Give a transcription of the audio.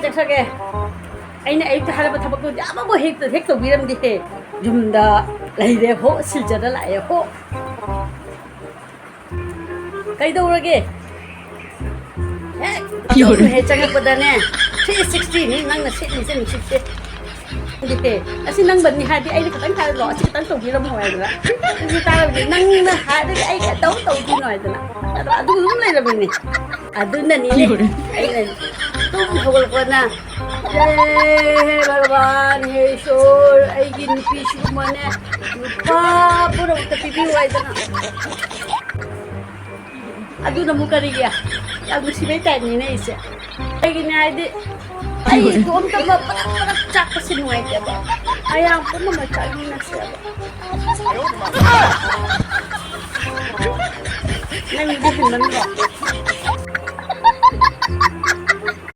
ꯆꯠꯈ꯭ꯔꯒꯦ ꯑꯩꯅ ꯑꯌꯨꯛꯇ ꯍꯥꯏꯔꯕ ꯊꯕꯛꯇꯨꯗꯤ ꯑꯃꯕꯨ ꯍꯦꯛ ꯇꯧꯕꯤꯔꯝꯗꯦꯍꯦ ꯌꯨꯝꯗ ꯂꯩꯔꯦ ꯍꯣ ꯁꯤꯜꯆꯔꯗ ꯂꯥꯛꯑꯦ ꯍꯣ ꯀꯩꯗꯧꯔꯒꯦ ꯍꯦꯛ ꯆꯪꯉꯛꯄꯗꯅꯦ 360ꯅꯤ ꯅꯪꯅ ꯁꯦꯠꯂꯤꯁꯦ ꯅꯨꯡꯁꯤꯠꯁꯦ ꯑꯁꯤ ꯅꯪꯕꯅꯤ ꯍꯥꯏꯔꯗꯤ ꯑꯩꯅ ꯈꯤꯇꯪ ꯍꯥꯏꯔꯂꯣ ꯑꯁꯤ ꯈꯤꯇꯪ ꯇꯧꯕꯤꯔꯝꯃꯣ ꯍꯥꯏꯗꯅ ꯑꯗꯨ ꯇꯥꯔꯕꯗꯤ ꯅꯪꯅ ꯍꯥꯏꯔꯗꯤ ꯑꯩ ꯀꯩꯗꯧ ꯇꯧꯗꯣꯏꯅꯣ ꯍꯥꯏꯗꯅ ꯑꯗꯨ ꯑꯗꯨꯝ ꯂꯩꯔꯕꯅꯤ ꯑꯗꯨꯅꯅꯤꯅꯦ ꯑꯩꯅ ꯇꯨꯝ ꯍꯧꯒꯠꯂꯛꯄꯅ ꯍꯦ ꯚꯒꯋꯥꯟ ꯍꯦ ꯏꯁꯣꯔ ꯑꯩꯒꯤ ꯅꯨꯄꯤꯁꯤꯒꯨꯝꯕꯅꯦ ꯅꯨꯄꯥ ꯄꯨꯝꯅꯃꯛꯇ ꯄꯤꯕꯤꯌꯨ ꯍꯥꯏꯗꯅ ꯑꯗꯨꯅ ꯑꯃꯨꯛ ꯀꯔꯤꯒꯤ ꯌꯥꯝ ꯅꯨꯡꯁꯤꯕꯩ ꯇꯥꯏꯞꯅꯤꯅꯦ ꯑꯩꯁꯦ ꯀꯩꯒꯤꯅꯦ ꯍꯥꯏꯗꯤ ꯑꯩ ꯏꯇꯣꯝꯇ ꯄꯨꯂꯞ ꯆꯥꯛꯄꯁꯦ ꯅꯨꯡꯉꯥꯏꯇꯦꯕ ꯃꯌꯥꯝ ꯄꯨꯝꯅꯃꯛ ꯆꯥꯛꯃꯤꯟꯅꯁꯦꯕ ꯅꯪꯗꯤ ꯍꯦꯟꯃꯟꯗ꯭ꯔꯣ